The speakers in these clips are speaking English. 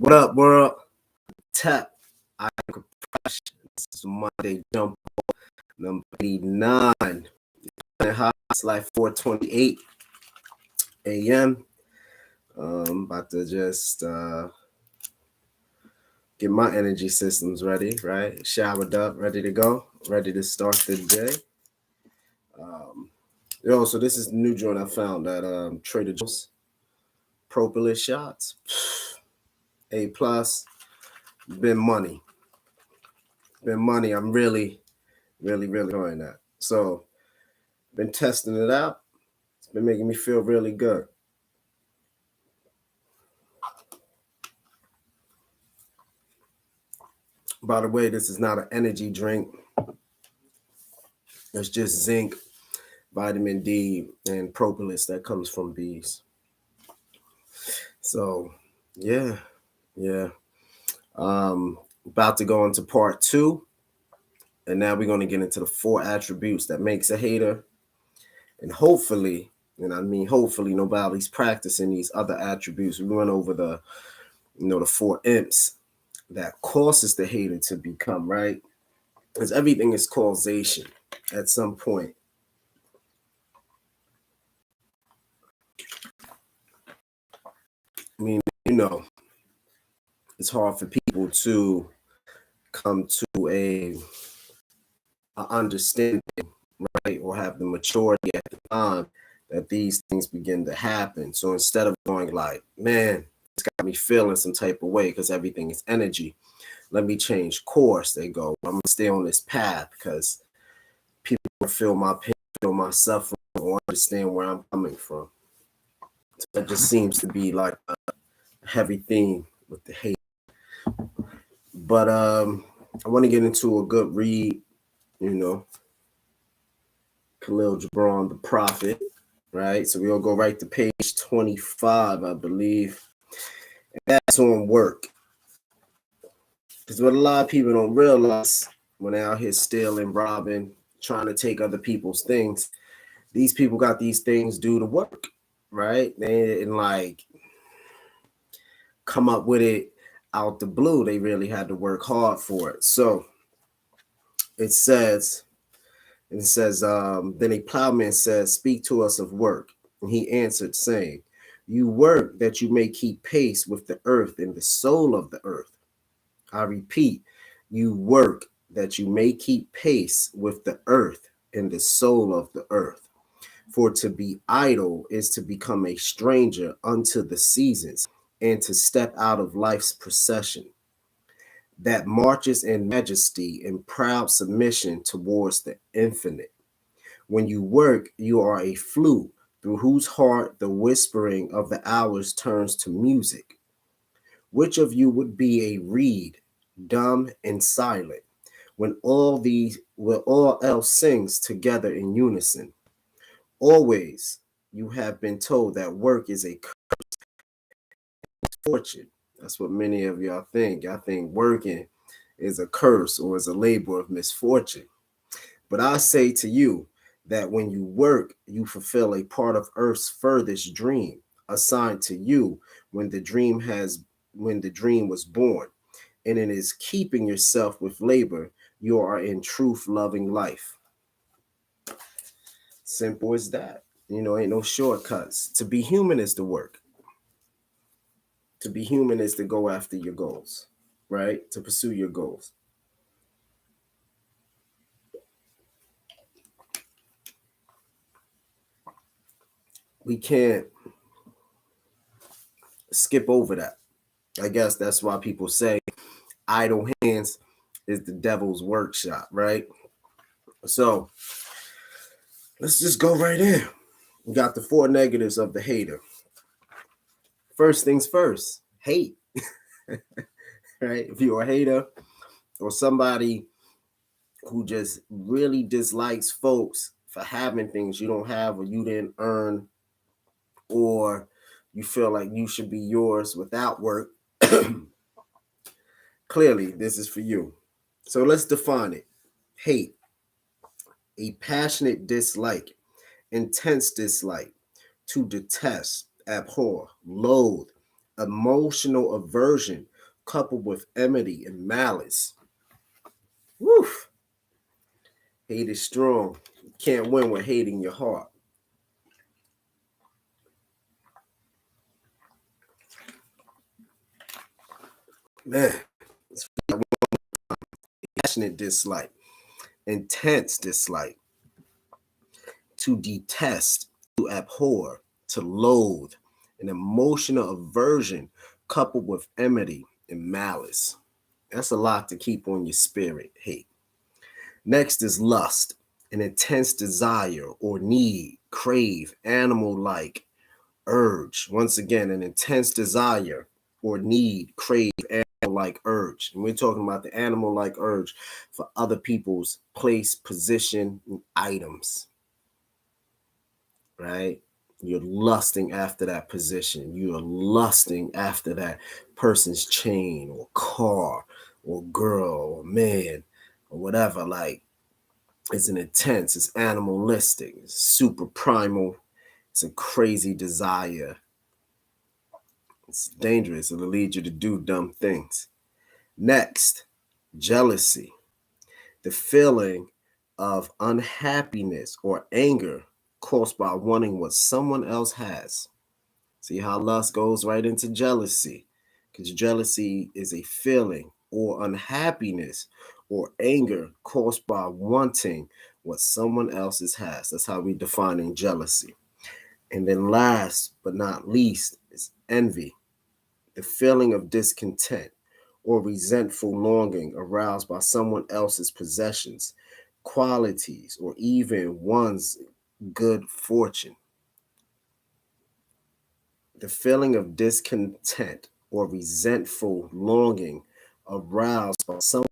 What up, world? Tap. I compression. This is Monday jump number 89. It's like 4:28 a.m. About to just get my energy systems ready, right? Showered up, ready to go, ready to start the day. So this is the new joint I found at Trader Joe's. Propolis shots. A plus. Been money. I'm really enjoying that. So been testing it out. It's been making me feel really good. By the way, this is not an energy drink. It's just zinc, vitamin D, and propolis that comes from bees. So, yeah. About to go into part 2. And now we're going to get into the 4 attributes that makes a hater. And hopefully, nobody's practicing these other attributes. We went over the 4 imps that causes the hater to become, right? Because everything is causation at some point. I mean, it's hard for people to come to a understanding, right, or have the maturity at the time that these things begin to happen. So instead of going like, man, it's got me feeling some type of way because everything is energy, let me change course. They go, I'm gonna stay on this path because people feel my pain, feel my suffering, or understand where I'm coming from. So that just seems to be like a heavy theme with the hate. But I want to get into a good read, Kahlil Gibran, the prophet, right? So we'll go right to page 25, I believe. And that's on work. Because what a lot of people don't realize when they're out here stealing, robbing, trying to take other people's things, these people got these things due to work, right? They didn't like come up with it out the blue. They really had to work hard for it. So it says, then a plowman says, speak to us of work. And he answered, saying, you work that you may keep pace with the earth and the soul of the earth. I repeat, you work that you may keep pace with the earth and the soul of the earth. For to be idle is to become a stranger unto the seasons and to step out of life's procession that marches in majesty and proud submission towards the infinite. When you work, you are a flute through whose heart the whispering of the hours turns to music. Which of you would be a reed, dumb and silent, when all else sings together in unison? Always you have been told that work is a curse, fortune. That's what many of y'all think. Y'all think working is a curse or is a labor of misfortune. But I say to you that when you work, you fulfill a part of Earth's furthest dream assigned to you when the dream was born. And it is keeping yourself with labor, you are in truth loving life. Simple as that. Ain't no shortcuts. To be human is the work. To be human is to go after your goals, right? To pursue your goals. We can't skip over that. I guess that's why people say idle hands is the devil's workshop, right? So let's just go right in. We got the 4 negatives of the hater. First things first, hate. Right? If you're a hater or somebody who just really dislikes folks for having things you don't have or you didn't earn, or you feel like you should be yours without work, clearly this is for you. So let's define it. Hate, a passionate dislike, intense dislike, to detest, abhor, loathe, emotional aversion coupled with enmity and malice. Woof. Hate is strong. You can't win with hate in your heart. Man, it's passionate dislike, intense dislike, to detest, to abhor, to loathe, an emotional aversion coupled with enmity and malice. That's a lot to keep on your spirit, hate. Next is lust, an intense desire or need, crave, animal like, urge. Once again, an intense desire or need, crave, animal like urge. And we're talking about the animal like urge for other people's place, position, and items, right? You're lusting after that position. You're lusting after that person's chain or car or girl or man or whatever. Like, it's an intense, it's animalistic, it's super primal, it's a crazy desire. It's dangerous. It'll lead you to do dumb things. Next, jealousy, the feeling of unhappiness or anger caused by wanting what someone else has. See how lust goes right into jealousy, because jealousy is a feeling or unhappiness or anger caused by wanting what someone else's has. That's how we defining jealousy. And then last but not least is envy, the feeling of discontent or resentful longing aroused by someone else's possessions, qualities, or even one's good fortune. The feeling of discontent or resentful longing aroused by someone's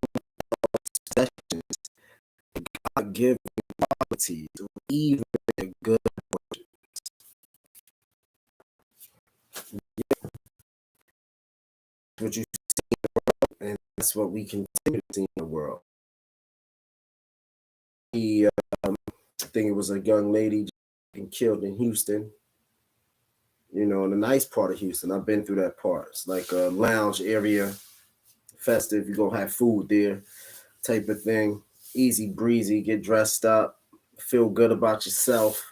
possessions, God-given qualities, or even a good fortune. What you see, and that's what we continue to see in the world. I think it was a young lady killed in Houston. You know, in the nice part of Houston. I've been through that part. It's like a lounge area, festive. You're gonna have food there, type of thing. Easy breezy, get dressed up, feel good about yourself,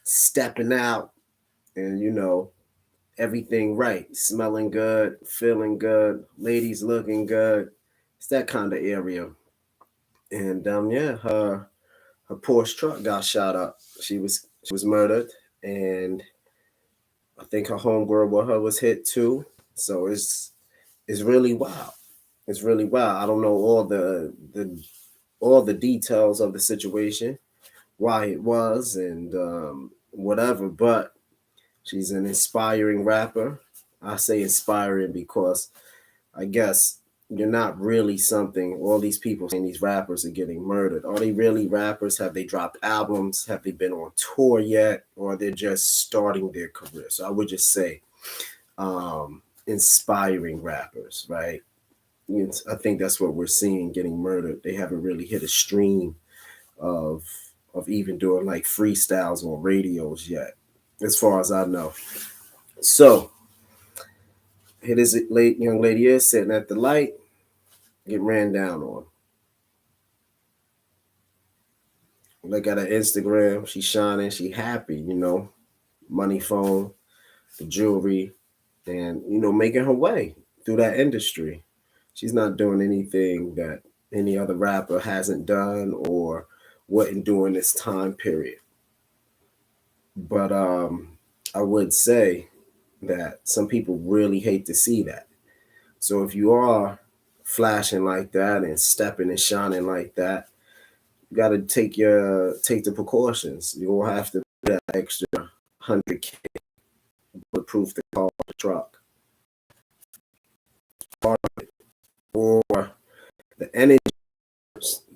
stepping out, and everything right. Smelling good, feeling good, ladies looking good. It's that kind of area. And yeah, her Porsche truck got shot up. She was murdered, and I think her homegirl with her was hit too. So it's really wild. It's really wild. I don't know all the details of the situation, why it was, and whatever. But she's an inspiring rapper. I say inspiring because I guess you're not really something. All these people saying these rappers are getting murdered. Are they really rappers? Have they dropped albums? Have they been on tour yet? Or they're just starting their career? So I would just say inspiring rappers, right? I think that's what we're seeing getting murdered. They haven't really hit a stream of even doing like freestyles on radios yet, as far as I know. So here this late young lady is sitting at the light, get ran down on. Look at her Instagram. She's shining. She happy, money phone, the jewelry, and, making her way through that industry. She's not doing anything that any other rapper hasn't done or wouldn't during this time period. But I would say that some people really hate to see that. So if you are flashing like that and stepping and shining like that, you got to take the precautions. You will have to put that extra 100K bulletproof the car, the truck, or the energy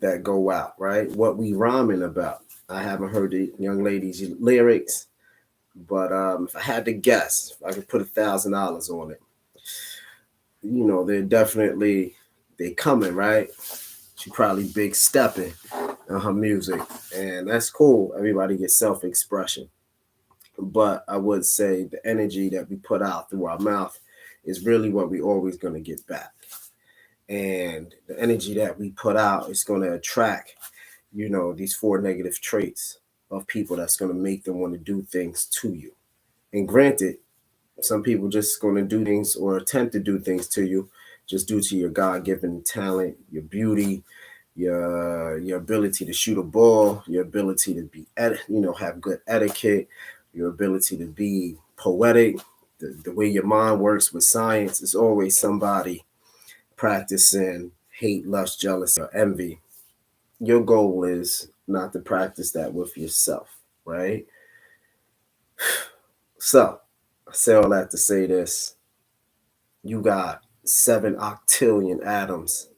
that go out. Right? What we rhyming about? I haven't heard the young lady's lyrics, but if I had to guess, if I could put $1,000 on it, they coming, right? She probably big stepping in her music, and that's cool. Everybody gets self-expression, but I would say the energy that we put out through our mouth is really what we always going to get back. And the energy that we put out is going to attract, these 4 negative traits of people that's going to make them want to do things to you. And granted, some people just going to do things or attempt to do things to you just due to your God-given talent, your beauty, your ability to shoot a ball, your ability to be, have good etiquette, your ability to be poetic, the way your mind works with science. Is always somebody practicing hate, lust, jealousy, or envy. Your goal is not to practice that with yourself, right? So, I say all that to say this. You got 7 octillion atoms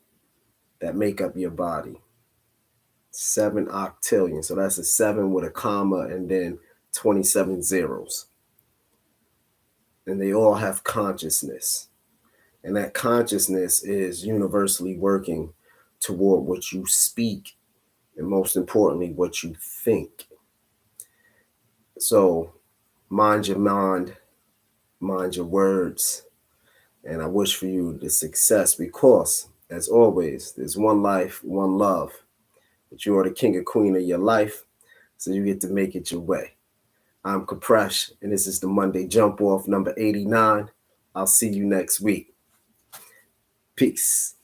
that make up your body. 7 octillion. So that's a 7 with a comma and then 27 zeros. And they all have consciousness. And that consciousness is universally working toward what you speak and, most importantly, what you think. So mind your mind, mind your words. And I wish for you the success because, as always, there's one life, one love. But you are the king or queen of your life, so you get to make it your way. I'm Kapresh, and this is the Monday Jump Off number 89. I'll see you next week. Peace.